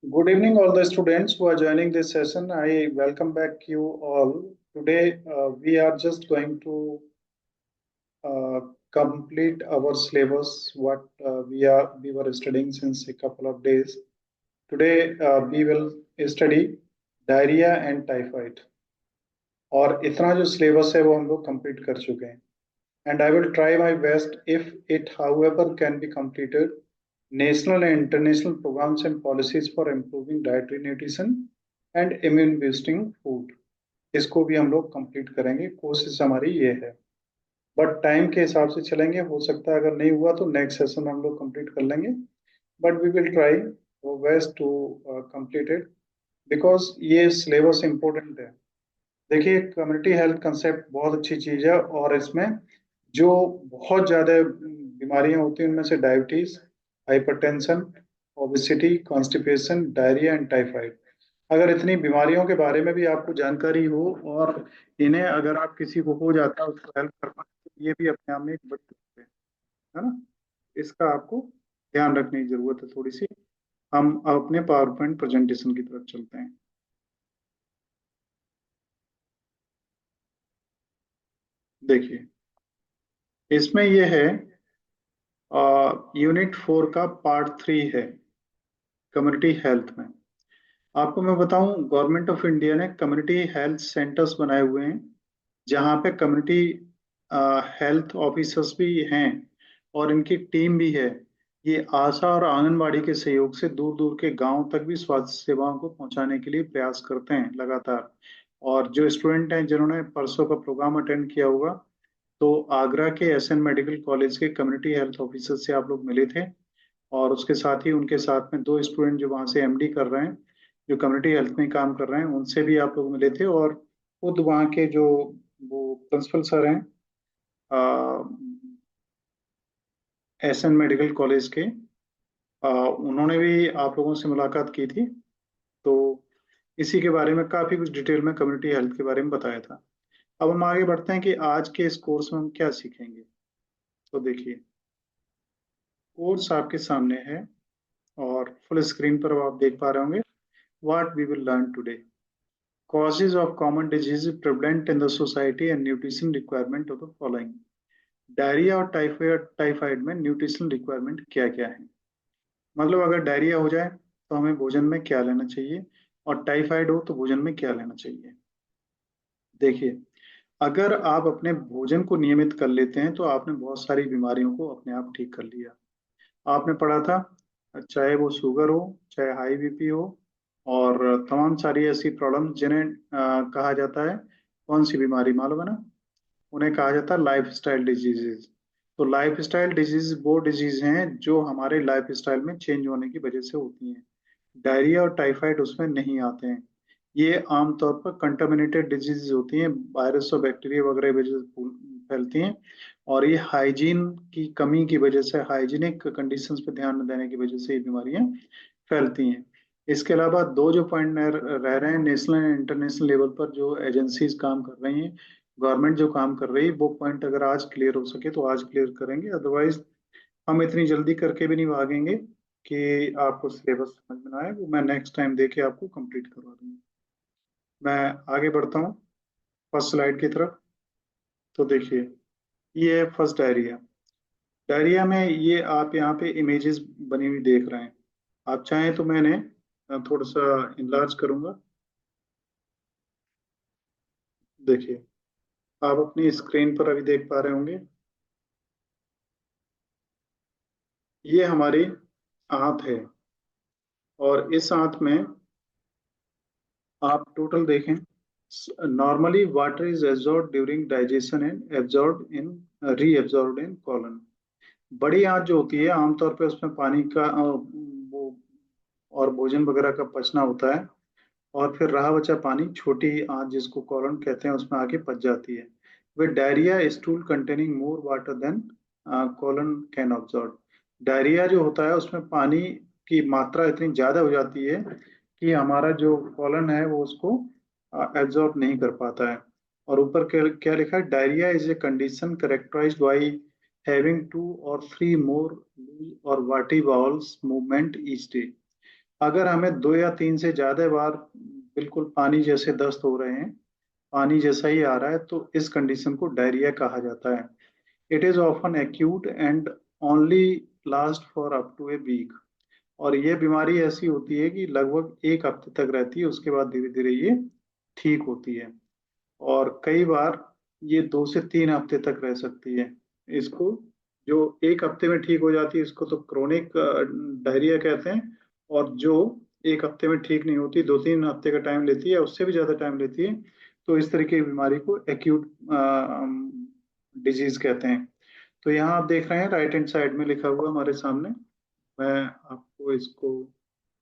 Good evening, all the students who are joining this session. I welcome back you all. Today, we are just going to uh, complete our syllabus. What we were studying since a couple of days. Today, we will study diarrhea and typhoid. और इतना जो syllabus है वो हम लोग complete कर चुके हैं. And I will try my best if it, however, can be completed. National and international programs and policies for improving dietary nutrition and immune boosting food. इसको भी हम लोग कंप्लीट करेंगे. कोशिश हमारी ये है, बट टाइम के हिसाब से चलेंगे. हो सकता है अगर नहीं हुआ तो नेक्स्ट सेशन हम लोग कंप्लीट कर लेंगे, but we will try best to complete it because ये सिलेबस इम्पोर्टेंट है. देखिए, कम्युनिटी हेल्थ कंसेप्ट बहुत अच्छी चीज़ है और इसमें जो बहुत ज़्यादा बीमारियां होती हैं उनमें से diabetes, hypertension, obesity, constipation, diarrhoea and typhoid. अगर इतनी बीमारियों के बारे में भी आपको जानकारी हो और इन्हें अगर आप किसी को हो जाता है उसको हेल्प कर पाए तो ये भी अपने आप में एक बड़ी बात है ना. इसका आपको ध्यान रखने की जरूरत है थोड़ी सी. हम अब अपने पावर पॉइंट प्रेजेंटेशन की तरफ चलते हैं. देखिए, इसमें यह है यूनिट 4 का पार्ट 3 है कम्युनिटी हेल्थ में. आपको मैं बताऊं, गवर्नमेंट ऑफ इंडिया ने कम्युनिटी हेल्थ सेंटर्स बनाए हुए हैं जहां पे कम्युनिटी हेल्थ ऑफिसर्स भी हैं और इनकी टीम भी है. ये आशा और आंगनबाड़ी के सहयोग से दूर दूर के गांव तक भी स्वास्थ्य सेवाओं को पहुंचाने के लिए प्रयास करते हैं लगातार. और जो स्टूडेंट हैं जिन्होंने परसों का प्रोग्राम अटेंड किया होगा, तो आगरा के एसएन मेडिकल कॉलेज के कम्युनिटी हेल्थ ऑफिसर से आप लोग मिले थे. और उसके साथ ही उनके साथ में दो स्टूडेंट जो वहाँ से एमडी कर रहे हैं, जो कम्युनिटी हेल्थ में काम कर रहे हैं, उनसे भी आप लोग मिले थे. और खुद वहाँ के जो वो प्रिंसिपल सर हैं एसएन मेडिकल कॉलेज के, उन्होंने भी आप लोगों से मुलाकात की थी. तो इसी के बारे में काफी कुछ डिटेल में कम्युनिटी हेल्थ के बारे में बताया था. अब हम आगे बढ़ते हैं कि आज के इस कोर्स में हम क्या सीखेंगे. तो देखिए, कोर्स आपके सामने है और फुल स्क्रीन पर आप देख पा रहे होंगे. What we will learn today: causes of common diseases prevalent in the society and nutrition requirement of the following. Diarrhoea और टाइफाइड में न्यूट्रिशनल रिक्वायरमेंट क्या क्या है. मतलब अगर डायरिया हो जाए तो हमें भोजन में क्या लेना चाहिए, और टाइफाइड हो तो भोजन में क्या लेना चाहिए. देखिए, अगर आप अपने भोजन को नियमित कर लेते हैं तो आपने बहुत सारी बीमारियों को अपने आप ठीक कर लिया. आपने पढ़ा था, चाहे वो शुगर हो, चाहे हाई बीपी हो, और तमाम सारी ऐसी प्रॉब्लम जिन्हें कहा जाता है, कौन सी बीमारी मालूम है ना, उन्हें कहा जाता है लाइफ स्टाइल डिजीजेज. तो लाइफ स्टाइल डिजीज वो डिजीज हैं जो हमारे लाइफ स्टाइल में चेंज होने की वजह से होती हैं. डायरिया और टाइफाइड उसमें नहीं आते हैं. ये आमतौर पर कंटामिनेटेड डिजीज होती हैं, वायरस और बैक्टीरिया वगैरह वजह से फैलती हैं. और ये हाइजीन की कमी की वजह से, हाइजीनिक कंडीशंस पे ध्यान न देने की वजह से ये बीमारियां फैलती हैं. इसके अलावा दो जो पॉइंट रह रहे हैं, नेशनल एंड इंटरनेशनल लेवल पर जो एजेंसीज काम कर रही हैं, गवर्नमेंट जो काम कर रही है, वो पॉइंट अगर आज क्लियर हो सके तो आज क्लियर करेंगे. अदरवाइज हम इतनी जल्दी करके भी नहीं भागेंगे कि आपको सिलेबस समझ में ना आए. वो मैं नेक्स्ट टाइम देके आपको कंप्लीट करवा दूंगा. मैं आगे बढ़ता हूँ फर्स्ट स्लाइड की तरफ. तो देखिए, ये है फर्स्ट डायरिया. डायरिया में ये आप यहाँ पे इमेजेस बनी हुई देख रहे हैं. आप चाहें तो मैंने थोड़ा सा इनलार्ज करूंगा. देखिए, आप अपनी स्क्रीन पर अभी देख पा रहे होंगे, ये हमारी आंत है. और इस आंत में आप टोटल देखें, normally water is absorb during digestion and absorb in reabsorb in colon. बड़ी आंत जो होती है आमतौर पे उसमें पानी का वो और भोजन वगैरह का पचना होता है, और फिर रहा बचा पानी, छोटी आंत जिसको कॉलन कहते हैं, उसमें आके पच जाती है. With diarrhoea stool containing more water than colon can absorb. Diarrhoea जो होता है उसमें पानी की मात्रा इतनी ज्यादा हो जाती है कि हमारा जो कॉलन है वो उसको एब्जॉर्ब नहीं कर पाता है. और ऊपर क्या क्या लिखा है: diarrhoea is a condition characterised by having 2 or 3 more loose or वाटी बाउल्स मूवमेंट ईच डे. अगर हमें 2 या 3 से ज्यादा बार बिल्कुल पानी जैसे दस्त हो रहे हैं, पानी जैसा ही आ रहा है, तो इस कंडीशन को डायरिया कहा जाता है। It is often acute and only last for up to a week. और ये बीमारी ऐसी होती है कि लगभग 1 हफ्ते तक रहती है, उसके बाद धीरे धीरे ये ठीक होती है। और कई बार ये 2 से 3 हफ्ते तक रह सकती है। इसको, जो 1 हफ्ते में ठीक हो जाती है, इसको तो क्रोनिक डायरिया कहते हैं। और जो 1 हफ्ते में ठीक नहीं होती, 2-3 हफ्ते का टाइम लेती है, उससे भी ज्यादा टाइम लेती है, तो इस तरीके की बीमारी को एक्यूट डिजीज कहते हैं। तो यहाँ आप देख रहे हैं राइट हैंड साइड में लिखा हुआ हमारे सामने। मैं आपको इसको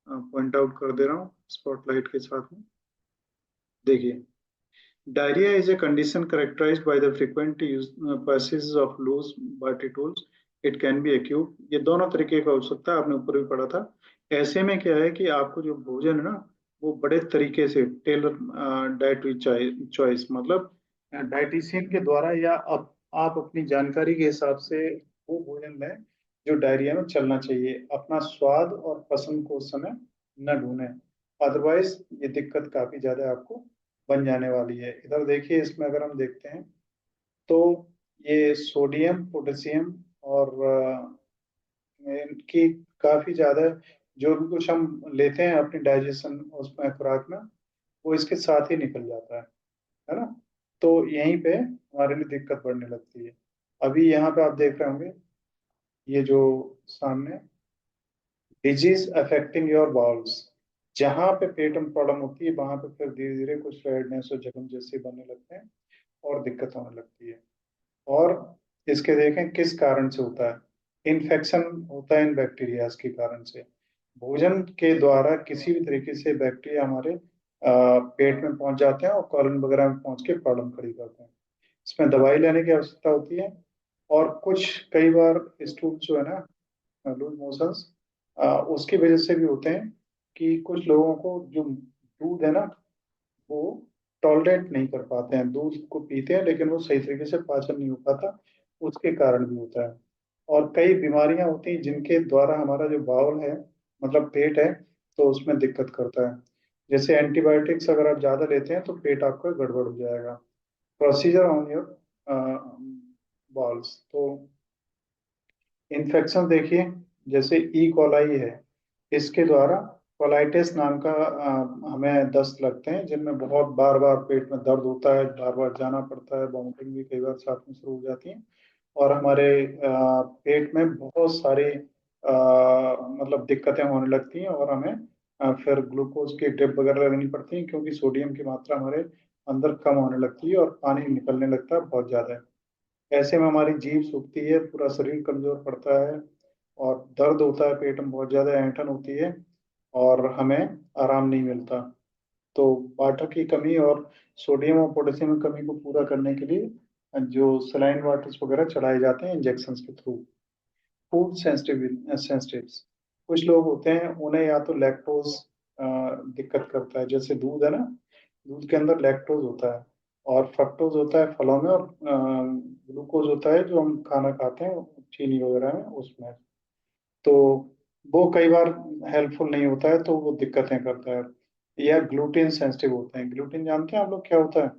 पॉइंट आउट कर दे रहा हूँ स्पॉटलाइट के साथ में। देखिए, diarrhea is a condition characterized by the frequent passages of loose particles. It can be acute. ये दोनों तरीके का हो सकता है, आपने ऊपर भी पढ़ा था। ऐसे में क्या है कि आपको जो भोजन है ना, वो बड़े तरीके से टेलर डाइटरी चॉइस, मतलब डाइटिशियन के द्वारा, या आप अपनी जानकारी के हिसाब से वो भोजन लें जो डायरिया में चलना चाहिए। अपना स्वाद और पसंद को उस समय न ढूंढें, अदरवाइज ये दिक्कत काफी ज्यादा आपको बन जाने वाली है। इधर देखिए, इसमें अगर हम देखते हैं तो ये सोडियम, पोटेशियम और इनकी काफी ज्यादा, जो भी कुछ हम लेते हैं अपनी डाइजेशन उसमें खुराक में, वो इसके साथ ही निकल जाता है ना। तो यहीं पे हमारे लिए दिक्कत बढ़ने लगती है। अभी यहाँ पे आप देख रहे होंगे, ये जो सामने डिजीज अफेक्टिंग योर बाउल्स, जहाँ पे पेट में प्रॉब्लम होती है वहां पे फिर धीरे धीरे कुछ रेडनेस और जख्म जैसे बनने लगते हैं और दिक्कत होने लगती है। और इसके देखें किस कारण से होता है। इन्फेक्शन होता है इन बैक्टीरिया के कारण से। भोजन के द्वारा किसी भी तरीके से बैक्टीरिया हमारे पेट में पहुंच जाते हैं और कॉलन वगैरह में पहुंच के प्रॉब्लम खड़ी करते हैं। इसमें दवाई लेने की आवश्यकता होती है। और कुछ कई बार स्टूल जो है ना, लूज मोशंस, उसकी वजह से भी होते हैं कि कुछ लोगों को जो दूध है ना, वो टॉलरेट नहीं कर पाते हैं। दूध को पीते हैं लेकिन वो सही तरीके से पाचन नहीं हो पाता, उसके कारण भी होता है। और कई बीमारियां होती हैं जिनके द्वारा हमारा जो बाउल है, मतलब पेट है, तो उसमें दिक्कत करता है। जैसे एंटीबायोटिक्स अगर आप ज्यादा लेते हैं तो पेट आपका गड़बड़ हो जाएगा। प्रोसीजर ऑन योर बाउल्स, तो इन्फेक्शन देखिए, जैसे ई कोलाई है, इसके द्वारा कोलाइटिस नाम का हमें दस्त लगते हैं, जिनमें बहुत बार बार पेट में दर्द होता है, बार बार जाना पड़ता है, वॉमिटिंग भी कई बार साथ में शुरू हो जाती है। और हमारे पेट में बहुत सारी मतलब दिक्कतें होने लगती हैं, और हमें फिर ग्लूकोज की ड्रिप वगैरह लगनी पड़ती है, क्योंकि सोडियम की मात्रा हमारे अंदर कम होने लगती है और पानी निकलने लगता है बहुत ज्यादा। ऐसे में हमारी जीभ सूखती है, पूरा शरीर कमजोर पड़ता है, और दर्द होता है पेट में, बहुत ज्यादा ऐंठन होती है, और हमें आराम नहीं मिलता। तो वाटर की कमी और सोडियम और पोटेशियम की कमी को पूरा करने के लिए जो सलाइन वाटर्स वगैरह चढ़ाए जाते हैं इंजेक्शन के थ्रू। फूड सेंसिटिव कुछ लोग होते हैं, उन्हें या तो लैक्टोज दिक्कत करता है, जैसे दूध है ना, दूध के अंदर लैक्टोज होता है, और फ्रक्टोज होता है फलों में, और ग्लूकोज होता है जो हम खाना खाते हैं चीनी वगैरह में उसमें। तो वो कई बार हेल्पफुल नहीं होता है, तो वो दिक्कतें करता है। या ग्लूटेन सेंसिटिव होते हैं। ग्लूटेन जानते हैं आप लोग क्या होता है?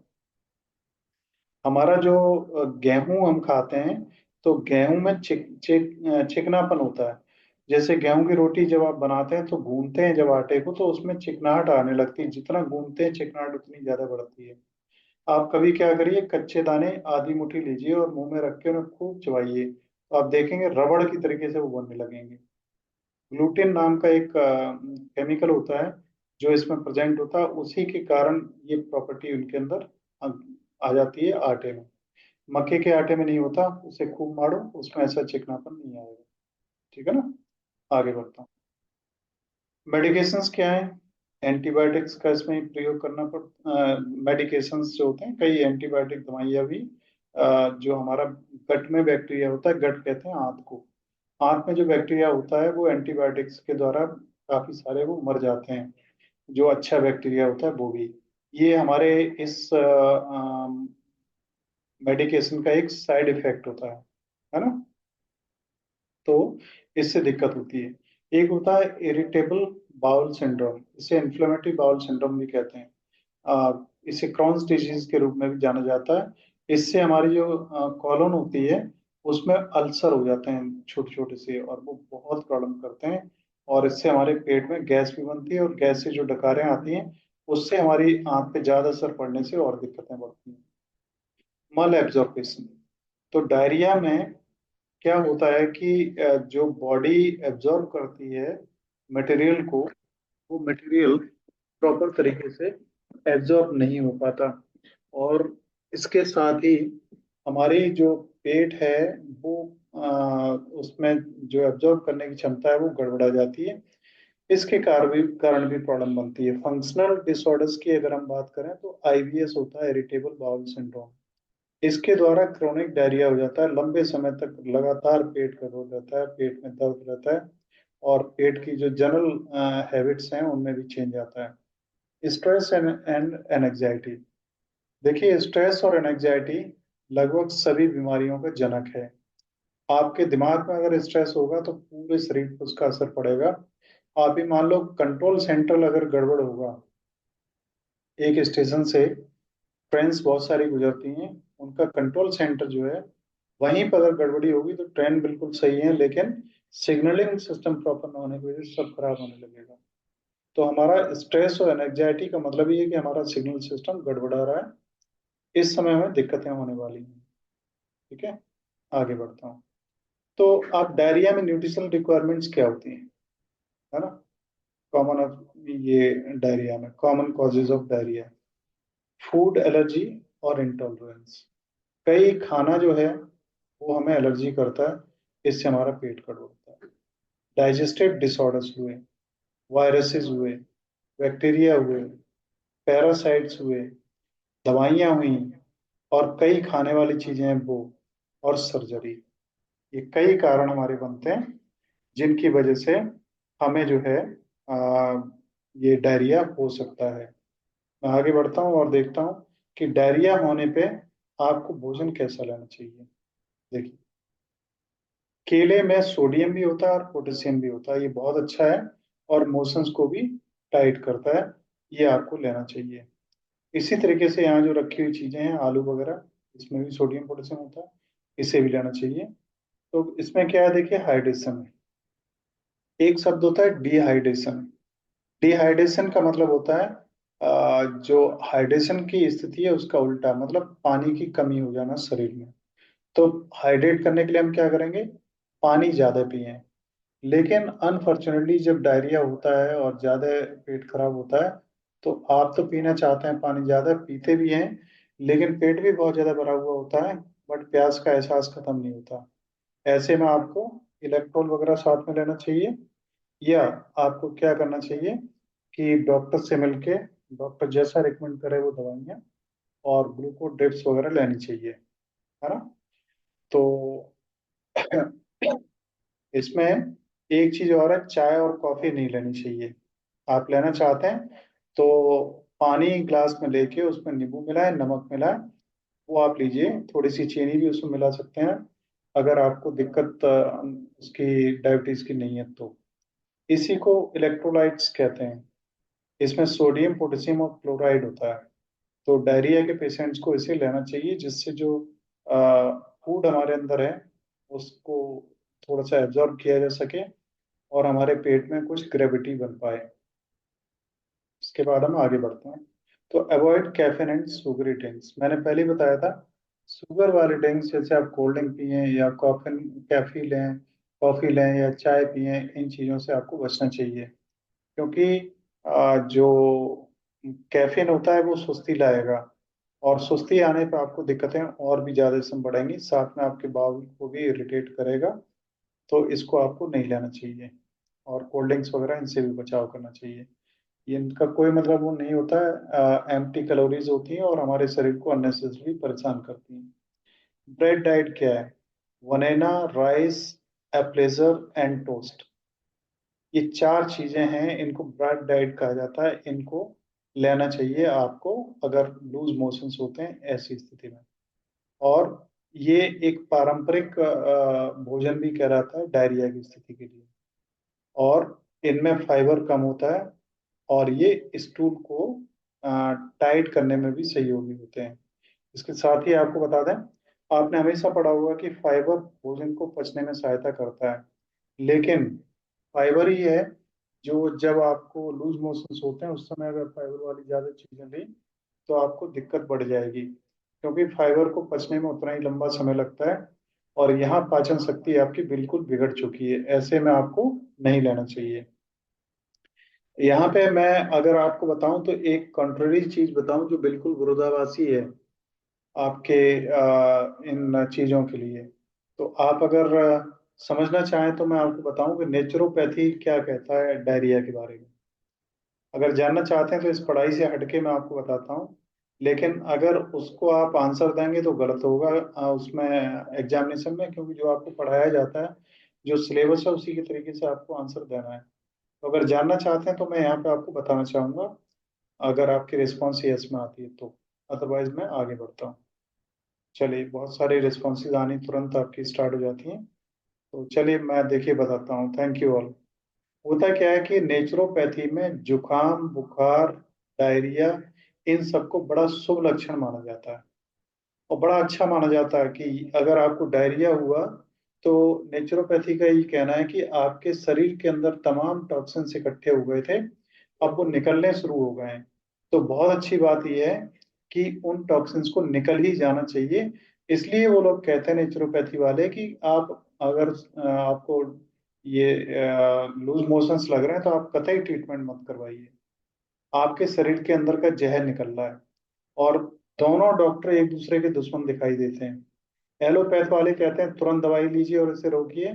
हमारा जो गेहूं हम खाते हैं, तो गेहूं में चिकनापन होता है। जैसे गेहूं की रोटी जब आप बनाते हैं तो गूंथते हैं जब आटे को, तो उसमें चिकनाहट आने लगती है। जितना गूंथते हैं चिकनाहट उतनी ज्यादा बढ़ती है। आप कभी क्या करिए, कच्चे दाने आधी मुट्ठी लीजिए और मुंह में रख के उन्हें खूब चबाइए, तो आप देखेंगे रबड़ की तरीके से वो बनने लगेंगे। ग्लूटेन नाम का एक केमिकल होता है जो इसमें प्रेजेंट होता है, उसी के कारण ये प्रॉपर्टी उनके अंदर आ, आ जाती है आटे में। मक्के के आटे में नहीं होता। उसे खूब मारो, उसमें ऐसा चिकनापन नहीं आएगा। ठीक है ना। आगे बढ़ता हूँ। मेडिकेशंस क्या है? एंटीबायोटिक्स का इसमें प्रयोग करना पड़ मेडिकेशंस जो होते हैं, कई एंटीबायोटिक दवाइयाँ भी जो हमारा गट में बैक्टीरिया होता है, गट कहते हैं आंत को। आंत में जो बैक्टीरिया होता है वो एंटीबायोटिक्स के द्वारा काफी सारे वो मर जाते हैं। जो अच्छा बैक्टीरिया होता है वो भी। ये हमारे इस मेडिकेशन का एक साइड इफेक्ट होता है ना। तो इससे दिक्कत होती है। एक होता है इरिटेबल बाउल सिंड्रोम, इसे इन्फ्लेमेटरी बाउल सिंड्रोम भी कहते हैं। इसे क्रॉन्स डिजीज के रूप में भी जाना जाता है। इससे हमारी जो कॉलोन होती है उसमें अल्सर हो जाते हैं छोटे छोटे से, और वो बहुत प्रॉब्लम करते हैं। और इससे हमारे पेट में गैस भी बनती है, और गैस से जो डकारें आती हैं उससे हमारी आंत पे ज्यादा असर पड़ने से और दिक्कतें बढ़ती हैं। मल एब्जॉर्प्शन, तो डायरिया में क्या होता है कि जो बॉडी एब्जॉर्ब करती है मटेरियल को, वो मटेरियल प्रॉपर तरीके से एब्जॉर्ब नहीं हो पाता। और इसके साथ ही हमारी जो पेट है वो उसमें जो एब्जॉर्ब करने की क्षमता है वो गड़बड़ा जाती है। इसके कारण भी प्रॉब्लम बनती है। फंक्शनल डिसऑर्डर्स की अगर हम बात करें तो आईबीएस होता है, इरिटेबल बाउल सिंड्रोम। इसके द्वारा क्रोनिक डायरिया हो जाता है, लंबे समय तक लगातार पेट का रोग रहता है, पेट में दर्द रहता है, और पेट की जो जनरल हैबिट्स हैं उनमें भी चेंज आता है। स्ट्रेस एंड एनजाइटी, देखिए स्ट्रेस और एनजाइटी लगभग सभी बीमारियों का जनक है। आपके दिमाग में अगर स्ट्रेस होगा तो पूरे शरीर पर उसका असर पड़ेगा। आप ही मान लो कंट्रोल सेंट्रल अगर गड़बड़ होगा, एक स्टेशन से ट्रेन्स बहुत सारी गुजरती हैं, उनका कंट्रोल सेंटर जो है वहीं पर अगर गड़बड़ी होगी तो ट्रेन बिल्कुल सही है, लेकिन सिग्नलिंग सिस्टम प्रॉपर ना होने की वजह से सब खराब होने लगेगा। तो हमारा स्ट्रेस और एनजाइटी का मतलब ये है कि हमारा सिग्नल सिस्टम गड़बड़ा रहा है, इस समय हमें दिक्कतें होने वाली हैं। ठीक है, आगे बढ़ता हूँ। तो आप डायरिया में न्यूट्रिशनल रिक्वायरमेंट्स क्या होती हैं, है ना? कॉमन ऑफ ये डायरिया में common causes of diarrhoea, food allergy और इंटॉलरेंस। कई खाना जो है वो हमें एलर्जी करता है, इससे हमारा पेट गड़बड़ता है। डाइजेस्टिव डिसऑर्डर्स हुए, वायरसेस हुए, बैक्टीरिया हुए, पैरासाइट्स हुए, दवाइयाँ हुई, और कई खाने वाली चीजें हैं वो, और सर्जरी, ये कई कारण हमारे बनते हैं जिनकी वजह से हमें जो है आ, ये डायरिया हो सकता है। मैं आगे बढ़ता हूँ और देखता हूँ कि डायरिया होने पे आपको भोजन कैसा लेना चाहिए। देखिए, केले में सोडियम भी होता है और पोटेशियम भी होता है, ये बहुत अच्छा है, और मोशंस को भी टाइट करता है, ये आपको लेना चाहिए। इसी तरीके से यहाँ जो रखी हुई चीजें हैं आलू वगैरह, इसमें भी सोडियम पोटेशियम होता है, इसे भी लेना चाहिए। तो इसमें क्या है, देखिए हाइड्रेशन है, एक शब्द होता है डिहाइड्रेशन। डिहाइड्रेशन का मतलब होता है जो हाइड्रेशन की स्थिति है उसका उल्टा, मतलब पानी की कमी हो जाना शरीर में। तो हाइड्रेट करने के लिए हम क्या करेंगे, पानी ज्यादा पिए। लेकिन अनफॉर्चुनेटली जब डायरिया होता है और ज्यादा पेट खराब होता है, तो आप तो पीना चाहते हैं, पानी ज्यादा पीते भी हैं, लेकिन पेट भी बहुत ज्यादा भरा हुआ होता है, बट प्यास का एहसास खत्म नहीं होता। ऐसे में आपको इलेक्ट्रोल वगैरह साथ में लेना चाहिए, या आपको क्या करना चाहिए कि डॉक्टर से मिलके, डॉक्टर जैसा रिकमेंड करे वो दवाइयाँ और ग्लूकोज ड्रिप्स वगैरह लेनी चाहिए, है ना? तो इसमें एक चीज और है, चाय और कॉफी नहीं लेनी चाहिए। आप लेना चाहते हैं तो पानी ग्लास में लेके उसमें नींबू मिलाए, नमक मिलाए, वो आप लीजिए। थोड़ी सी चीनी भी उसमें मिला सकते हैं अगर आपको दिक्कत उसकी डायबिटीज की नहीं है तो। इसी को इलेक्ट्रोलाइट्स कहते हैं। इसमें सोडियम पोटेशियम और क्लोराइड होता है। तो डायरिया के पेशेंट्स को इसे लेना चाहिए, जिससे जो फूड हमारे अंदर है उसको थोड़ा सा एब्जॉर्ब किया जा सके, और हमारे पेट में कुछ ग्रेविटी बन पाए। इसके बाद हम आगे बढ़ते हैं। तो avoid caffeine and Sugri drinks, मैंने पहले ही बताया था। शुगर वाले ड्रिंक्स जैसे आप कोल्ड ड्रिंक पिए या कॉफी लें या चाय पिए, इन चीज़ों से आपको बचना चाहिए। क्योंकि जो कैफीन होता है वो सुस्ती लाएगा, और सुस्ती आने पर आपको दिक्कतें और भी ज़्यादा इसमें बढ़ेंगी, साथ में आपके बाउल को भी इरिटेट करेगा। तो इसको आपको नहीं लेना चाहिए, और कोल्ड ड्रिंक्स वगैरह इनसे भी बचाव करना चाहिए। ये इनका कोई मतलब वो नहीं होता है, एम्प्टी कैलोरीज होती हैं और हमारे शरीर को अननेसेसरी परेशान करती हैं। ब्रेड डाइट क्या है, वनेना, राइस, एप्लेजर एंड टोस्ट, ये चार चीजें हैं, इनको ब्रेड डाइट कहा जाता है। इनको लेना चाहिए आपको अगर लूज मोशंस होते हैं ऐसी स्थिति में। और ये एक पारंपरिक भोजन भी कहलाता है डायरिया की स्थिति के लिए। और इनमें फाइबर कम होता है और ये स्टूल को टाइट करने में भी सहयोगी होते हैं। इसके साथ ही आपको बता दें, आपने हमेशा पढ़ा होगा कि फाइबर भोजन को पचने में सहायता करता है, लेकिन फाइबर ही है जो जब आपको लूज मोशंस होते हैं उस समय अगर फाइबर वाली ज्यादा चीजें ली तो आपको दिक्कत बढ़ जाएगी, क्योंकि फाइबर को पचने में उतना ही लंबा समय लगता है और यहाँ पाचन शक्ति आपकी बिल्कुल बिगड़ चुकी है। ऐसे में आपको नहीं लेना चाहिए। यहाँ पे मैं अगर आपको बताऊं तो एक कंट्ररी चीज बताऊं जो बिल्कुल विरोधाभासी है आपके इन चीजों के लिए। तो आप अगर समझना चाहें तो मैं आपको बताऊं कि नेचुरोपैथी क्या कहता है डायरिया के बारे में। अगर जानना चाहते हैं तो इस पढ़ाई से हटके मैं आपको बताता हूँ, लेकिन अगर उसको आप आंसर देंगे तो गलत होगा उसमें एग्जामिनेशन में, क्योंकि जो आपको पढ़ाया जाता है, जो सिलेबस है उसी के तरीके से आपको आंसर देना है। तो अगर जानना चाहते हैं तो मैं यहाँ पे आपको बताना चाहूंगा, अगर आपकी रिस्पॉन्स यस में आती है तो। अदरवाइज मैं आगे बढ़ता हूँ। चलिए, बहुत सारी रिस्पॉन्सेज आनी तुरंत आपकी स्टार्ट हो जाती हैं। तो चलिए मैं देखिए बताता हूँ। Thank you all. होता क्या है कि नेचुरोपैथी में जुकाम, बुखार, डायरिया, इन सबको बड़ा शुभ लक्षण माना जाता है और बड़ा अच्छा माना जाता है कि अगर आपको डायरिया हुआ तो नेचुरोपैथी का ये कहना है कि आपके शरीर के अंदर तमाम टॉक्सिन्स इकट्ठे हो गए थे, अब वो निकलने शुरू हो गए हैं। तो बहुत अच्छी बात यह है कि उन टॉक्सिन्स को निकल ही जाना चाहिए। इसलिए वो लोग कहते हैं नेचुरोपैथी वाले कि आप अगर आपको ये लूज मोशंस लग रहे हैं तो आप कतई ट्रीटमेंट मत करवाइए, आपके शरीर के अंदर का जहर निकल रहा है। और दोनों डॉक्टर एक दूसरे के दुश्मन दिखाई देते हैं। एलोपैथ वाले कहते हैं तुरंत दवाई लीजिए और इसे रोकिए,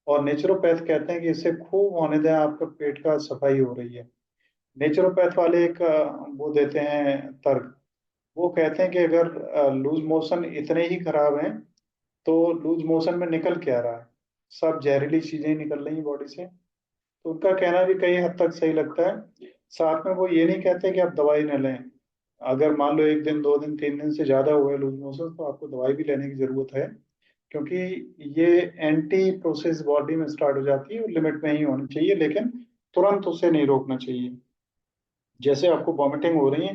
और नेचुरोपैथ कहते हैं कि इसे खूब होने दें, आपका पेट का सफाई हो रही है। नेचुरोपैथ वाले एक वो देते हैं तर्क। वो कहते हैं कि अगर लूज मोशन इतने ही खराब हैं तो लूज मोशन में निकल क्या रहा है, सब जहरीली चीजें ही निकल रही हैं बॉडी से। तो उनका कहना भी कई हद तक सही लगता है। साथ में वो ये नहीं कहते कि आप दवाई न लें। अगर मान लो एक दिन, 2 दिन, 3 दिन से ज्यादा हुए लूज मोशन तो आपको दवाई भी लेने की जरूरत है, क्योंकि ये एंटी प्रोसेस बॉडी में स्टार्ट हो जाती है और लिमिट में ही होनी चाहिए, लेकिन तुरंत उसे नहीं रोकना चाहिए। जैसे आपको वॉमिटिंग हो रही है,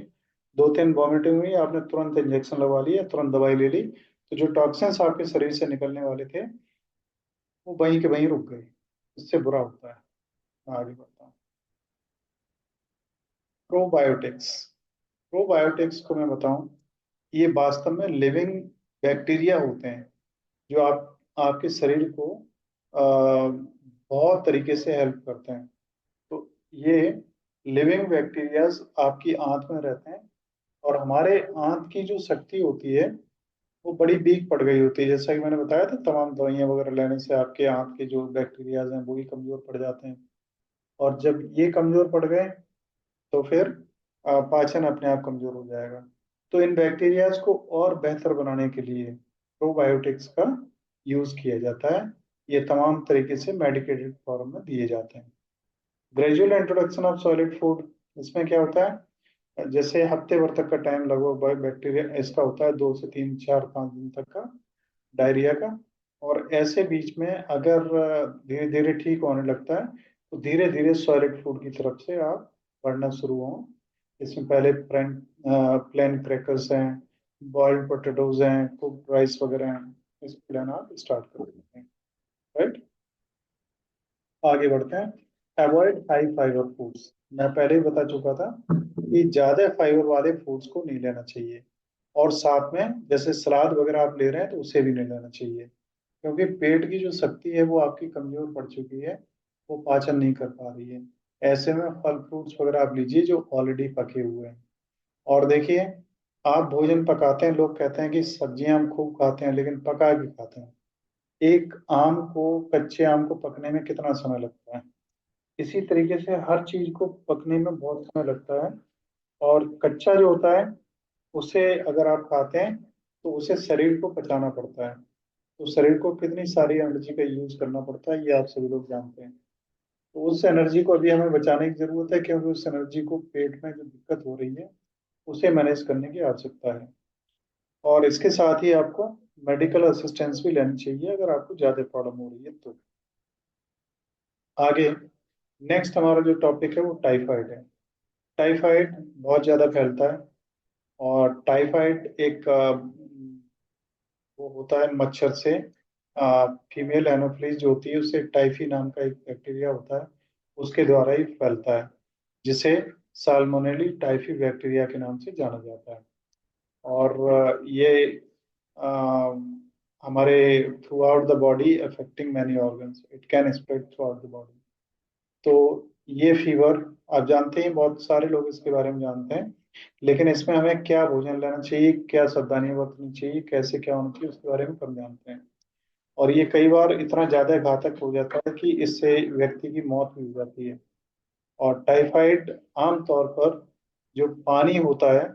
2 3 वॉमिटिंग हुई, आपने तुरंत इंजेक्शन लगवा लिया, तुरंत दवाई ले ली, तो जो टॉक्सिन्स आपके शरीर से निकलने वाले थे वो वहीं के वहीं रुक गए। इससे बुरा होता है। मैं आगे बढ़ता हूँ। प्रोबायोटिक्स। प्रोबायोटिक्स को मैं बताऊं, ये वास्तव में लिविंग बैक्टीरिया होते हैं जो आपके शरीर को बहुत तरीके से हेल्प करते हैं। तो ये लिविंग बैक्टीरियाज आपकी आंत में रहते हैं, और हमारे आंत की जो शक्ति होती है वो बड़ी वीक पड़ गई होती है। जैसा कि मैंने बताया था, तमाम दवाइयाँ वगैरह लेने से आपके आंत के जो बैक्टीरियाज हैं वो ही कमजोर पड़ जाते हैं, और जब ये कमजोर पड़ गए तो फिर पाचन अपने आप कमजोर हो जाएगा। तो इन बैक्टीरियाज को और बेहतर बनाने के लिए प्रोबायोटिक्स का यूज किया जाता है। ये तमाम तरीके से मेडिकेटेड फॉर्म में दिए जाते हैं। Gradual introduction of solid food, इसमें क्या होता है, जैसे हफ्ते भर तक का टाइम लगभग बैक्टीरिया इसका होता है, 2 से 3 4 5 दिन तक का डायरिया का। और ऐसे बीच में अगर धीरे धीरे ठीक होने लगता है तो धीरे धीरे सॉलिड फूड की तरफ से आप बढ़ना शुरू हो। इसमें पहले प्लेन प्लेन क्रैकर्स हैं, बॉइल्ड पोटैटोज हैं, कुक्ड राइस वगैरह हैं, इस प्लान आप स्टार्ट कर देते हैं। राइट, आगे बढ़ते हैं। Avoid high fibre foods. मैं पहले ही बता चुका था कि ज्यादा फाइबर वाले फूड्स को नहीं लेना चाहिए, और साथ में जैसे सलाद वगैरह आप ले रहे हैं तो उसे भी नहीं लेना चाहिए, क्योंकि पेट की जो शक्ति है वो आपकी कमजोर पड़ चुकी है, वो पाचन नहीं कर पा रही है। ऐसे में फल फ्रूट्स वगैरह आप लीजिए जो ऑलरेडी पके हुए हैं। और देखिए, आप भोजन पकाते हैं, लोग कहते हैं कि सब्जियां हम खूब खाते हैं लेकिन पका के खाते हैं। एक आम को, कच्चे आम को पकने में कितना समय लगता है, इसी तरीके से हर चीज को पकने में बहुत समय लगता है। और कच्चा जो होता है उसे अगर आप खाते हैं तो उसे शरीर को पचाना पड़ता है, तो शरीर को कितनी सारी एनर्जी का यूज करना पड़ता है ये आप सभी लोग जानते हैं। तो उस एनर्जी को अभी हमें बचाने की जरूरत है, क्योंकि उस एनर्जी को पेट में जो दिक्कत हो रही है उसे मैनेज करने की आवश्यकता है। और इसके साथ ही आपको मेडिकल असिस्टेंस भी लेनी चाहिए अगर आपको ज्यादा प्रॉब्लम हो रही है तो। आगे, नेक्स्ट हमारा जो टॉपिक है वो टाइफाइड है। टाइफाइड बहुत ज़्यादा फैलता है। और टाइफाइड एक वो होता है मच्छर से, फीमेल एनोफिलीज जो होती है उससे टाइफी नाम का एक बैक्टीरिया होता है, उसके द्वारा ही फैलता है, जिसे साल्मोनेली टाइफी बैक्टीरिया के नाम से जाना जाता है। और ये अ, हमारे through out the body affecting many organs, it can spread through out the body. तो ये फीवर आप जानते हैं, बहुत सारे लोग इसके बारे में जानते हैं, लेकिन इसमें हमें क्या भोजन लेना चाहिए, क्या सावधानी बरतनी चाहिए, कैसे क्या होना चाहिए, उसके बारे में कम जानते हैं। और ये कई बार इतना ज्यादा घातक हो जाता है कि इससे व्यक्ति की मौत भी हो जाती है। और टाइफाइड आमतौर पर जो पानी होता है,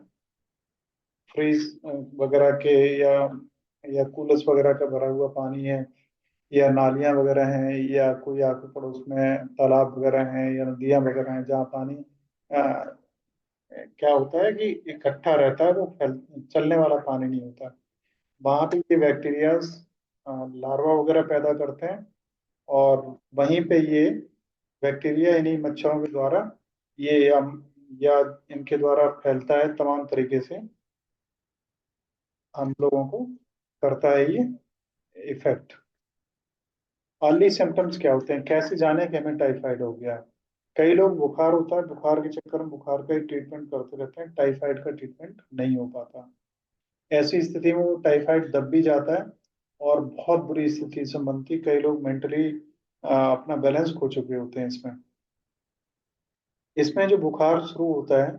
फ्रीज वगैरह के, या कूलर्स वगैरह का भरा हुआ पानी है, या नालियां वगैरह हैं, या कोई आपके पड़ोस में तालाब वगैरह हैं या नदियां वगैरह हैं जहाँ पानी क्या होता है कि इकट्ठा रहता है, वो फैल चलने वाला पानी नहीं होता। वहां पे ये बैक्टीरियाज लार्वा वगैरह पैदा करते हैं, और वहीं पे ये बैक्टीरिया इन्हीं मच्छरों के द्वारा ये या इनके द्वारा फैलता है तमाम तरीके से, हम लोगों को करता है ये इफेक्ट। अर्ली सिम्टम्स क्या होते हैं, कैसे जाने कि हमें टाइफाइड हो गया। कई लोग बुखार होता है, बुखार के चक्कर में बुखार का ही ट्रीटमेंट करते रहते हैं, टाइफाइड का ट्रीटमेंट नहीं हो पाता। ऐसी स्थिति में वो टाइफाइड दब भी जाता है और बहुत बुरी स्थिति से बनती, कई लोग मेंटली अपना बैलेंस खो चुके होते हैं इसमें। इसमें जो बुखार शुरू होता है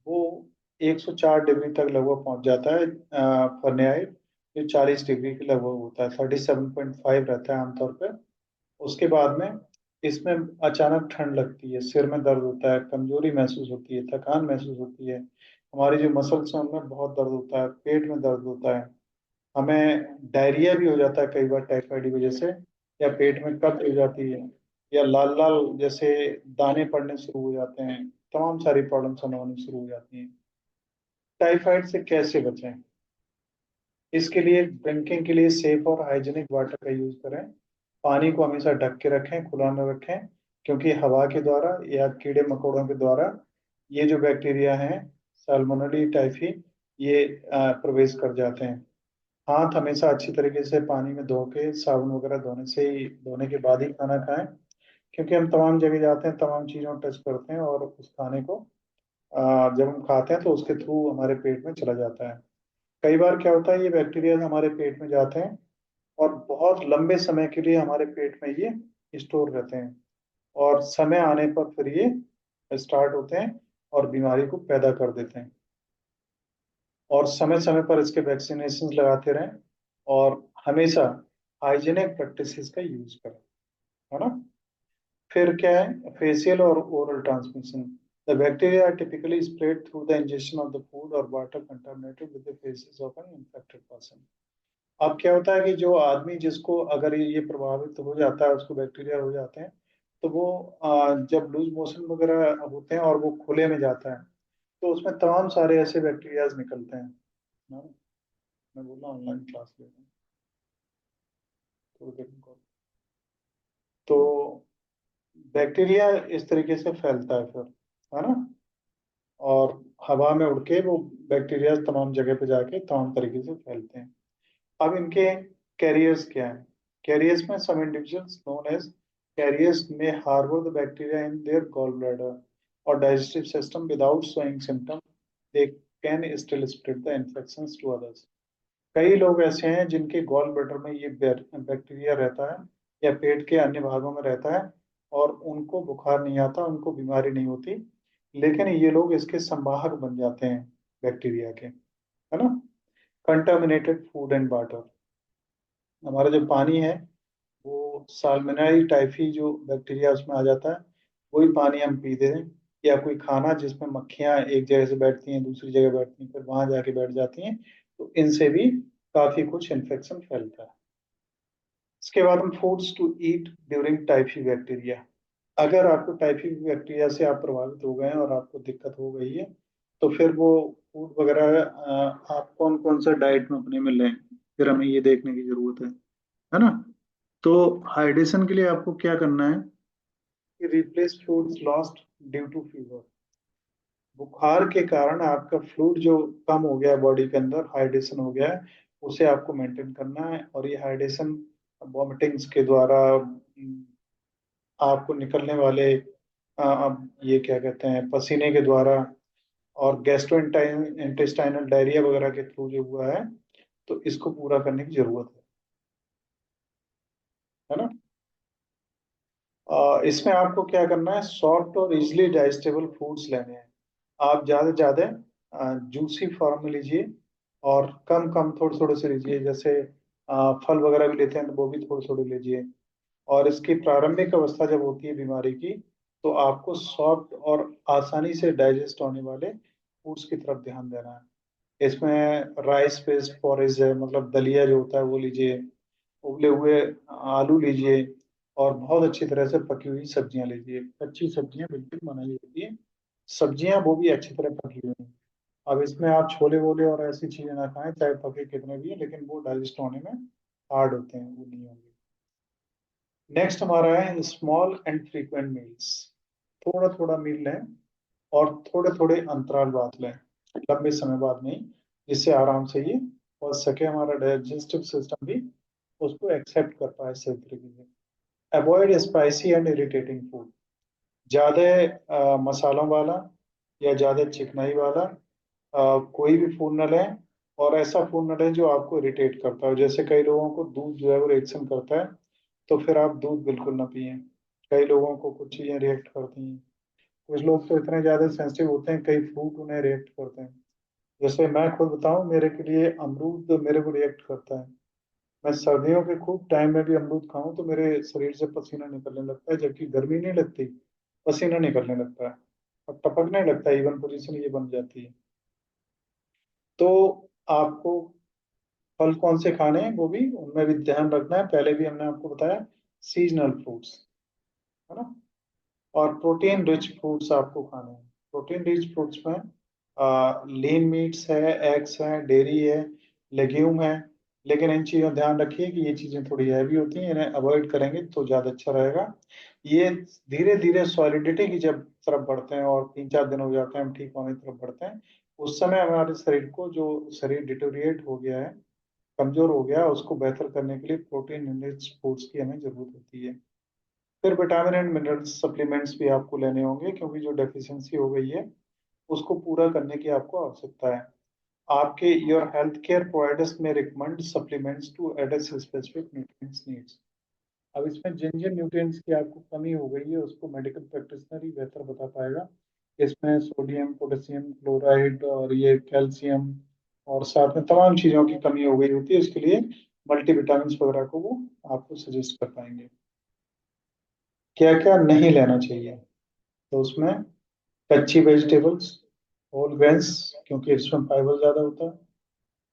वो 104 डिग्री तक लगभग पहुंच जाता है फahrenheit, जो 40 डिग्री के लगभग होता है, 37.5 रहता है आमतौर पर। उसके बाद में इसमें अचानक ठंड लगती है, सिर में दर्द होता है, कमजोरी महसूस होती है, थकान महसूस होती है, हमारी जो मसल्स हैं उनमें बहुत दर्द होता है, पेट में दर्द होता है, हमें डायरिया भी हो जाता है कई बार टाइफाइड की वजह से, या पेट में कब्ज हो जाती है, या लाल लाल जैसे दाने पड़ने शुरू हो जाते हैं, तमाम सारी प्रॉब्लम्स हमें होनी शुरू हो जाती हैं। टाइफाइड से कैसे बचें, इसके लिए ड्रिंकिंग के लिए सेफ और हाइजीनिक वाटर का यूज करें। पानी को हमेशा ढक के रखें, खुला न रखें, क्योंकि हवा के द्वारा या कीड़े मकोड़ों के द्वारा ये जो बैक्टीरिया हैं, साल्मोनेला टाइफी, ये प्रवेश कर जाते हैं। हाथ हमेशा अच्छी तरीके से पानी में धो के, साबुन वगैरह धोने के बाद ही खाना खाएं, क्योंकि हम तमाम जगह जाते हैं, तमाम चीज़ों टच करते हैं, और उस खाने को जब हम खाते हैं तो उसके थ्रू हमारे पेट में चला जाता है। कई बार क्या होता है, ये बैक्टीरिया हमारे पेट में जाते हैं और बहुत लंबे समय के लिए हमारे पेट में ये स्टोर रहते हैं, और समय आने पर फिर ये स्टार्ट होते हैं और बीमारी को पैदा कर देते हैं। और समय समय पर इसके वैक्सीनेशन लगाते रहें, और हमेशा हाइजीनिक प्रैक्टिसेस का यूज करें, है ना। फिर क्या है, फेशियल और oral transmission. The bacteria are typically spread through the ingestion of the food और water contaminated with the faeces of an infected person. अब क्या होता है कि जो आदमी, जिसको अगर ये प्रभावित हो जाता है, उसको बैक्टीरिया हो जाते हैं, तो वो जब लूज मोशन वगैरह होते हैं और वो खुले में जाता है, तो उसमें तमाम सारे ऐसे बैक्टीरियाज निकलते हैं ना। मैं बोल रहा हूँ ऑनलाइन क्लास ले रहा हूँ, थोड़ी देर में तो बैक्टीरिया इस तरीके से फैलता है फिर, है ना। और हवा में उड़ के वो बैक्टीरिया तमाम जगह पे जाके तमाम तरीके से फैलते हैं। अब इनके कैरियर्स क्या हैं। कैरियर्स में some individuals known as carriers may harbour the bacteria in their gall bladder और digestive system without showing symptom, they can still spread the infections to others. कई लोग ऐसे हैं जिनके गॉल ब्लैडर में ये बैक्टीरिया रहता है, या पेट के अन्य भागों में रहता है, और उनको बुखार नहीं आता, उनको बीमारी नहीं होती, लेकिन ये लोग इसके संवाहक बन जाते हैं बैक्टीरिया के, है ना। Contaminated food and water. हमारा जो पानी है वो साल्मोनेला टाइफी जो बैक्टीरिया उसमें आ जाता है, वही पानी हम पीते हैं, या कोई खाना जिसमें मक्खियां एक जगह से बैठती हैं दूसरी जगह बैठती हैं फिर वहां जाके बैठ जाती हैं, तो इनसे भी काफी कुछ इन्फेक्शन फैलता है। इसके बाद हम foods to eat during typhi bacteria. अगर आपको टाइफी बैक्टीरिया से आप प्रभावित हो गए हैं और आपको दिक्कत हो गई है, तो फिर वो फूड वगैरह आप कौन कौन सा डाइट में अपने में लें, फिर हमें ये देखने की जरूरत है ना। तो हाइड्रेशन के लिए आपको क्या करना है कि replace fluids lost due to fever. बुखार के कारण आपका फ्लूइड जो कम हो गया है बॉडी के अंदर, हाइड्रेशन हो गया है, उसे आपको मेंटेन करना है। और ये हाइड्रेशन वॉमिटिंग्स के द्वारा, आपको निकलने वाले अब ये क्या कहते हैं, पसीने के द्वारा, और गैस्ट्रो इंटेस्टाइनल डायरिया वगैरह के थ्रू जो हुआ है, तो इसको पूरा करने की जरूरत है ना। इसमें आपको क्या करना है, सॉफ्ट और इजिली डाइजेस्टेबल फूड्स लेने हैं। आप ज़्यादा से ज़्यादा जूसी फॉर्म में लीजिए, और कम कम थोड़े थोड़े से लीजिए। जैसे फल वगैरह भी लेते हैं तो वो भी थोड़े थोड़े लीजिए। और इसकी प्रारंभिक अवस्था जब होती है बीमारी की, तो आपको सॉफ्ट और आसानी से डाइजेस्ट होने वाले फूड्स की तरफ ध्यान देना है। इसमें राइस बेस्ड फॉरेज है, मतलब दलिया जो होता है वो लीजिए, उबले हुए आलू लीजिए, और बहुत अच्छी तरह से पकी हुई सब्जियां लीजिए। कच्ची सब्जियां बिल्कुल मनाही होती है, सब्जियां वो भी अच्छी तरह पकी हुई। अब इसमें आप छोले वोले और ऐसी चीजें ना खाएं, चाहे पके कितने भी हैं, लेकिन वो डाइजेस्ट होने में हार्ड होते हैं, वो नहीं होंगे। नेक्स्ट हमारा है स्मॉल एंड फ्रीक्वेंट मील्स। थोड़ा थोड़ा मील लें, और थोड़े थोड़े अंतराल बाद लें, लंबे समय बाद नहीं, जिससे आराम से ये पच सके, हमारा डाइजेस्टिव सिस्टम भी उसको एक्सेप्ट कर पाए सही तरीके से। Avoid spicy and irritating food. ज़्यादा मसालों वाला या ज़्यादा चिकनाई वाला कोई भी फूड न लें। और ऐसा फूड न लें जो आपको इरिटेट करता है। जैसे कई लोगों को दूध जो है वो रिएक्शन करता है, तो फिर आप दूध बिल्कुल ना पिएं। कई लोगों को कुछ चीज़ें रिएक्ट करती हैं। कुछ लोग तो इतने ज़्यादा सेंसिटिव होते हैं, कई फ्रूट उन्हें रिएक्ट करते हैं। जैसे मैं खुद बताऊं, मेरे के लिए अमरूद मेरे को रिएक्ट करता है। मैं सर्दियों के खूब टाइम में भी अमरूद खाऊं तो मेरे शरीर से पसीना निकलने लगता है, जबकि गर्मी नहीं लगती, पसीना निकलने लगता है और टपकने लगता है, इवन पोजीशन ये बन जाती है। तो आपको फल कौन से खाने हैं वो भी, उनमें भी ध्यान रखना है। पहले भी हमने आपको बताया, सीजनल फ्रूट्स, है ना। और प्रोटीन रिच फ्रूट्स आपको खाने हैं। प्रोटीन रिच फ्रूट्स में लीन मीट्स है, एग्स हैं, डेयरी है, लेग्यूम है। लेकिन इन चीज़ों का ध्यान रखिए कि ये चीज़ें थोड़ी हैवी होती हैं, इन्हें अवॉइड करेंगे तो ज़्यादा अच्छा रहेगा। ये धीरे धीरे सॉलिडिटी की जब तरफ बढ़ते हैं, और 3-4 दिन हो जाते हैं हम ठीक होने की तरफ बढ़ते हैं, उस समय हमारे शरीर को, जो शरीर डिटोरिएट हो गया है, कमजोर हो गया, उसको बेहतर करने के लिए प्रोटीन रिच फूड्स की हमें जरूरत होती है। फिर विटामिन एंड मिनरल्स सप्लीमेंट्स भी आपको लेने होंगे, क्योंकि जो डेफिशिएंसी हो गई है उसको पूरा करने की आपको आवश्यकता है। आपके योर हेल्थ केयर प्रोवाइडर्स में recommend supplements to address specific nutrients needs. अब इसमें जिन जिन न्यूट्रिएंट्स की आपको कमी हो गई है उसको मेडिकल प्रैक्टिशनर ही बेहतर बता पाएगा। इसमें सोडियम, पोटेशियम क्लोराइड, और ये कैल्शियम, और साथ में तमाम चीज़ों की कमी हो गई होती है, इसके लिए मल्टीविटामिन वगैरह को वो आपको सजेस्ट कर पाएंगे। क्या क्या नहीं लेना चाहिए, तो उसमें कच्ची वेजिटेबल्स, होल ग्रेन्स, क्योंकि इसमें फाइबर ज़्यादा होता है।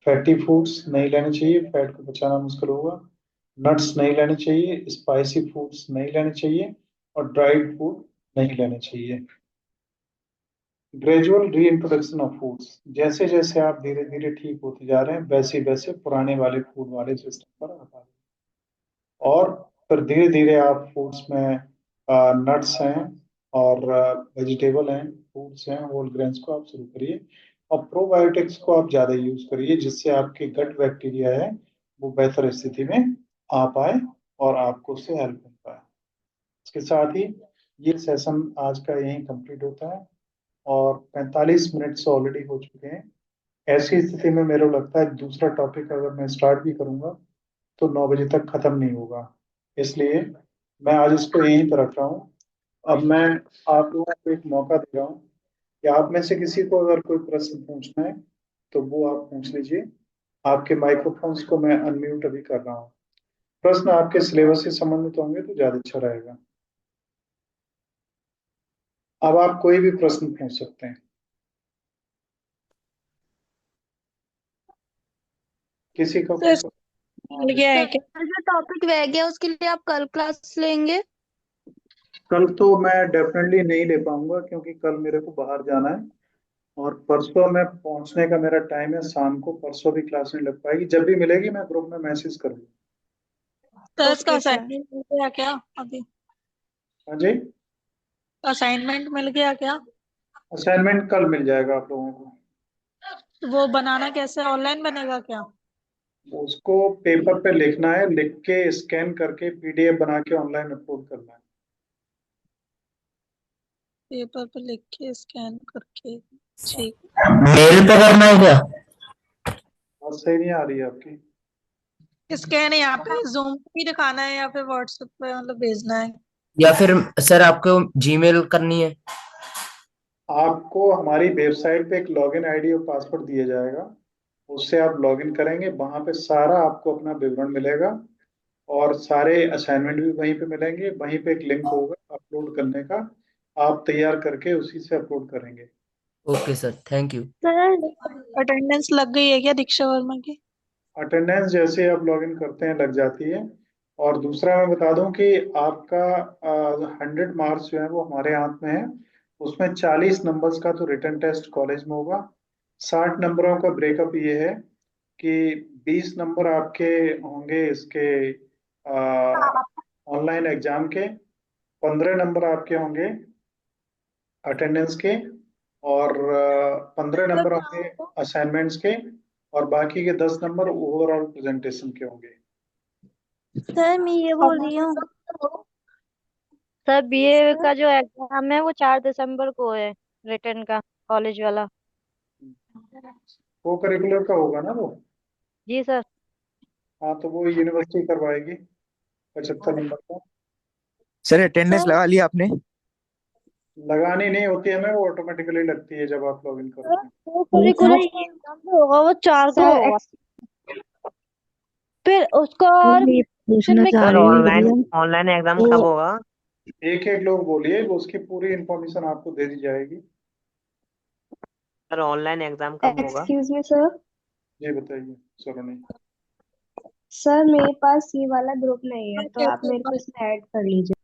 फैटी फूड्स नहीं लेने चाहिए, फैट को बचाना मुश्किल होगा। नट्स नहीं लेने चाहिए, स्पाइसी फूड्स नहीं लेने चाहिए, और ड्राइड फूड नहीं लेने चाहिए। ग्रेजुअल री इंट्रोडक्शन ऑफ फूड्स। जैसे जैसे आप धीरे धीरे ठीक होते जा रहे हैं, वैसे वैसे पुराने वाले फूड वाले सिस्टम पर आ पा रहे हैं। और फिर धीरे धीरे आप फूड्स में नट्स हैं, और वेजिटेबल हैं, फ्रूट्स हैं, होल ग्रेन्स को आप शुरू करिए। और प्रोबायोटिक्स को आप ज़्यादा यूज करिए, जिससे आपके गट बैक्टीरिया है वो बेहतर स्थिति में आ पाए, और आपको उससे हेल्प मिल पाए। इसके साथ ही ये सेशन आज का यहीं कंप्लीट होता है, और 45 मिनट से ऑलरेडी हो चुके हैं। ऐसी स्थिति में मेरे को लगता है दूसरा टॉपिक अगर मैं स्टार्ट भी करूंगा तो 9 बजे तक खत्म नहीं होगा। इसलिए मैं आज इसको यहीं पर रख रहा हूँ। अब मैं आप लोगों को एक मौका दे रहा हूँ कि आप में से किसी को अगर कोई प्रश्न पूछना है तो वो आप पूछ लीजिए। आपके माइक्रोफोन्स को मैं अनम्यूट अभी कर रहा हूँ। प्रश्न आपके सिलेबस से संबंधित होंगे तो ज्यादा अच्छा रहेगा। अब आप कोई भी प्रश्न पूछ सकते हैं, किसी का कोई सर हाँ मिल गया है क्या? सर जो टॉपिक रह गया उसके लिए आप कल क्लास लेंगे? कल तो मैं डेफिनेटली नहीं ले पाऊंगा, क्योंकि कल मेरे को बाहर जाना है। और परसों मैं पहुंचने का मेरा टाइम है शाम को, परसों भी क्लास नहीं लग पाएगी। जब भी मिलेगी मैं ग्रुप में मैसेज करूंगा। सर इसका ओके सर। असाइनमेंट मिल गया क्या अभी? हाँ जी। असाइनमेंट मिल गया क्या? असाइनमेंट कल मिल जाएगा आप लोगों को। वो बनाना कैसे, ऑनलाइन बनेगा क्या? उसको पेपर पे लिखना है, लिख के स्कैन करके पीडीएफ बना के ऑनलाइन अपलोड करना है। पेपर पे लिख के स्कैन करके, ठीक। मेल पे करना है क्या? बात सही नहीं आ रही है आपकी। स्कैन यहाँ पे जूम पे भी दिखाना है या फिर व्हाट्सएप पे मतलब भेजना है? या फिर सर आपको जीमेल करनी है? आपको हमारी वेबसाइट पे एक लॉगिन आईडी और पासवर्ड दिया जाएगा, उससे आप लॉगिन करेंगे, वहां पे सारा आपको अपना विवरण मिलेगा और सारे असाइनमेंट भी वहीं पे मिलेंगे। वहीं पे एक लिंक होगा अपलोड करने का, आप तैयार करके उसी से अपलोड करेंगे। Okay sir, thank you. Sir attendance लग गई है क्या दीक्षा वर्मा की? अटेंडेंस जैसे आप लॉगिन करते हैं लग जाती है। और दूसरा मैं बता दूं कि आपका 100 मार्क्स जो है वो हमारे हाथ में है। उसमें 40 नंबर्स का तो रिटन टेस्ट कॉलेज में होगा। 60 नंबरों का ब्रेकअप ये है कि 20 नंबर आपके होंगे इसके ऑनलाइन एग्जाम के, 15 नंबर आपके होंगे अटेंडेंस के, और 15 नंबर होंगे असाइनमेंट्स के, और बाकी के 10 नंबर ओवरऑल प्रेजेंटेशन के होंगे। सर मैं ये बोल रही हूँ, सर बीए का जो एग्जाम है वो 4 दिसंबर को है, रिटर्न का, कॉलेज वाला। को करिकुलर का होगा ना वो? जी सर। हाँ तो वो यूनिवर्सिटी करवाएगी 75 नंबर का। सर अटेंडेंस सर लगा लिया आपने? लगानी नहीं होती है, हमें वो ऑटोमेटिकली लगती है जब आप लॉगिन करते हैं। वो करिकुलर एग्जाम जो होगा वो 4 को सर होगा, फिर उसका और मैं ये फिर पूछना मैं चाह सर रही हूँ ऑनलाइन मतलब ऑनलाइन एग्जाम वो कब होगा? एक एक लोग बोलिए, उसकी पूरी इंफॉर्मेशन आपको दे दी जाएगी। सर ऑनलाइन एग्जाम कब होगा? Excuse me sir. जी बताइए सलोनी। सर मेरे पास ये वाला ग्रुप नहीं है तो आप मेरे को इसमें ऐड कर लीजिए।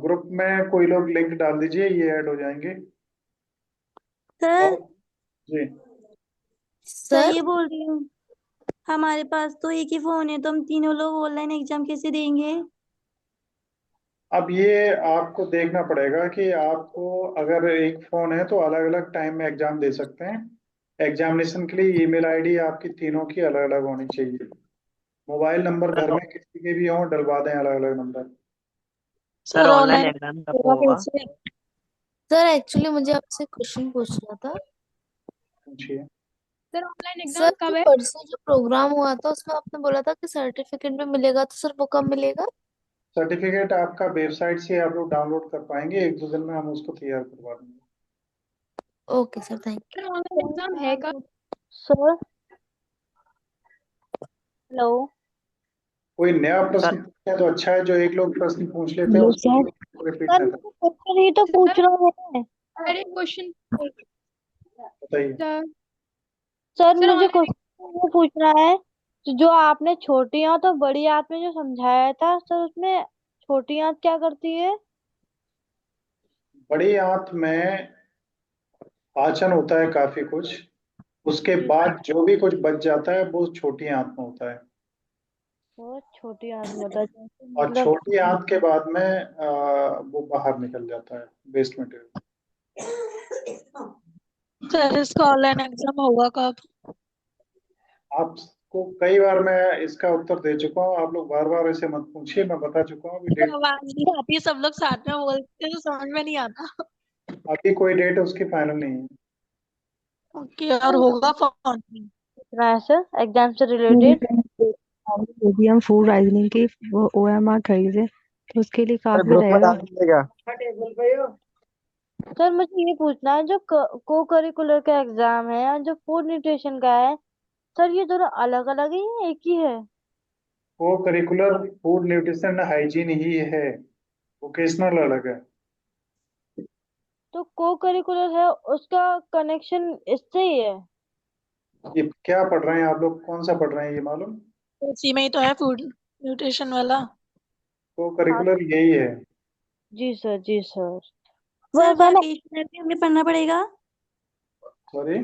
ग्रुप में कोई लोग लिंक डाल दीजिए, ये ऐड हो जाएंगे। सर और जी, सर ये बोल रही हूँ, हमारे पास तो एक ही फोन है तो हम तीनों लोग ऑनलाइन एग्जाम कैसे देंगे? अब ये आपको देखना पड़ेगा कि आपको अगर एक फोन है तो अलग अलग टाइम में एग्जाम दे सकते हैं। एग्जामिनेशन के लिए ईमेल आईडी आपकी तीनों की अलग अलग होनी चाहिए। मोबाइल नंबर घर सर में किसी के भी हों, डलवा दें अलग अलग number. Sir sir online online exam कब होगा होगा? कैसे? सर एक्चुअली मुझे आपसे क्वेश्चन पूछना था। पूछिए। सर ऑनलाइन सर एग्जाम कब जो है? परसों जो प्रोग्राम हुआ था उसमें आपने बोला था कि सर्टिफिकेट भी मिलेगा, तो सर वो कब मिलेगा? सर्टिफिकेट आपका वेबसाइट से आप लोग डाउनलोड कर पाएंगे, एक दो दिन में हम उसको तैयार करवा देंगे। Okay sir, thank sir online exam है कब? Sir hello. कोई नया प्रश्न सर पूछे तो अच्छा है, जो एक लोग प्रश्न पूछ लेते हैं हेलो उसको सर। रिपीट सर ना करें। मुझे क्वेश्चन ही तो पूछ सर रहा है। सर एक क्वेश्चन। बताइए। सर सर सर मुझे ऑनलाइन क्वेश्चन वो पूछना है कि जो आपने छोटी आंत और बड़ी आंत में जो समझाया था सर, उसमें छोटी आंत क्या करती है? बड़ी आंत में पाचन होता है काफी कुछ, उसके बाद जो भी कुछ बच जाता है वो छोटी आंत में होता है। वो छोटी आंत में होता है, जैसे और मतलब छोटी आंत के बाद में वो बाहर निकल जाता है, वेस्ट मटेरियल। सर इसका ऑनलाइन एग्जाम होगा कब? आपको कई बार मैं इसका उत्तर दे चुका हूँ, आप लोग बार बार ऐसे मत पूछिए, मैं बता चुका हूँ अभी मुझे डेट। आवाज नहीं आती है, सब लोग साथ में बोलते हैं तो समझ में नहीं आता। अभी कोई डेट उसकी फाइनल नहीं है। ओके, और होगा कौन? पूछना है सर एग्जाम से मेरे रिलेटेड। फ्रेंड भी हम फूड राइजनिंग की वो OMR खरीदे तो उसके लिए सर काफी ग्रुप में रहेगा। डाल दीजिएगा। सर मुझे ये पूछना है, जो को करिकुलर का एग्जाम है और जो फूड न्यूट्रिशन का है, सर ये दोनों अलग अलग ही हैं, एक ही है? को करिकुलर फूड न्यूट्रिशन हाइजीन ही है, वोकेशनल अलग है। तो को करिकुलर है उसका कनेक्शन इससे ही है? ये क्या पढ़ रहे हैं आप लोग, कौन सा पढ़ रहे हैं ये मालूम? उसी में ही तो है फूड न्यूट्रिशन वाला। को हाँ करिकुलर यही है। जी सर, जी सर। सर वह मैंने वोकेशनल भी हमें पढ़ना पड़ेगा? सॉरी।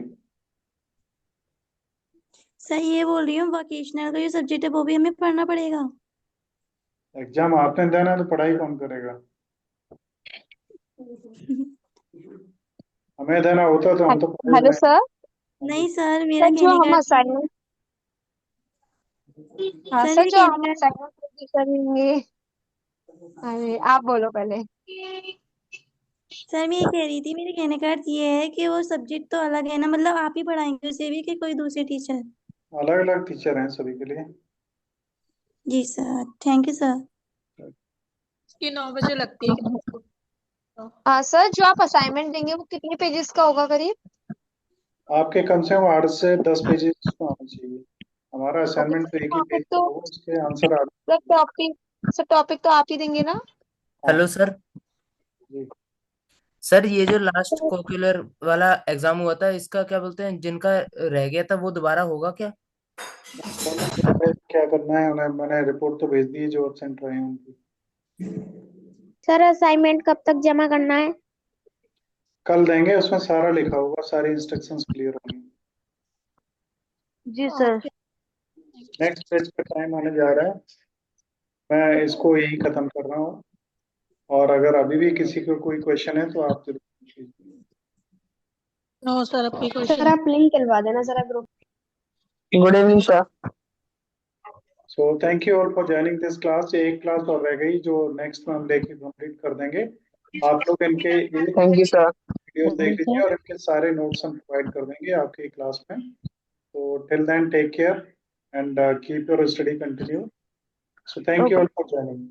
सर ये बोल रही हूँ, वोकेशनल का जो सब्जेक्ट है वो भी हमें पढ़ना पड़ेगा? एग्जाम आपने देना है तो पढ़ाई कौन करेगा? हमें देना होता तो हम तो कॉलेज हेलो में। सर। नहीं सर, मेरा सर जो कहने हम का असाइनमेंट हाँ सर सर मेरे जो कहने हम का असाइनमेंट करेंगे। अरे आप बोलो पहले। सर मैं ये कह रही थी, मेरे कहने का अर्थ ये है कि वो सब्जेक्ट तो अलग है ना, मतलब आप ही पढ़ाएंगे उसे भी कि कोई दूसरे टीचर? अलग अलग टीचर हैं सभी के लिए। जी सर, थैंक यू सर। इसकी 9 बजे लगती है क्लास। हाँ सर जो आप असाइनमेंट देंगे वो कितने पेजेस का होगा करीब? आपके कम से कम 8 से 10 पेजेस तो आने चाहिए। हमारा ओके असाइनमेंट तो सर एक ही टॉपिक पेज का तो होगा, उसके आंसर 8। सर टॉपिक तो आप ही देंगे ना? हेलो हाँ सर। जी। सर ये जो लास्ट कोक्यूलर वाला एग्जाम हुआ था इसका क्या बोलते हैं, जिनका रह गया था वो दोबारा होगा क्या? उन्होंने क्या करना है उन्हें, मैंने रिपोर्ट तो भेज दी है जो एब्सेंट रहे हैं उनकी। सर असाइनमेंट कब तक जमा करना है? कल देंगे, उसमें सारा लिखा होगा, सारी इंस्ट्रक्शंस क्लियर होंगी। जी सर। नेक्स्ट पेज का टाइम आने जा रहा है, मैं इसको यही खत्म कर रहा हूँ। और अगर अभी भी किसी को कोई क्वेश्चन है तो आप जरूर पूछिए। नो सर, अब कोई सर क्वेश्चन। आप लिंक डलवा देना जरा group. Good evening sir. So thank you all for joining this class. एक क्लास और रह गई जो नेक्स्ट मंथ लेके कंप्लीट कर देंगे। आप लोग इनके थैंक यू सर। वीडियोस देख लीजिए और इनके सारे नोट्स हम प्रोवाइड कर देंगे आपकी क्लास में। तो till then take care and keep your study continue. So thank you all for joining.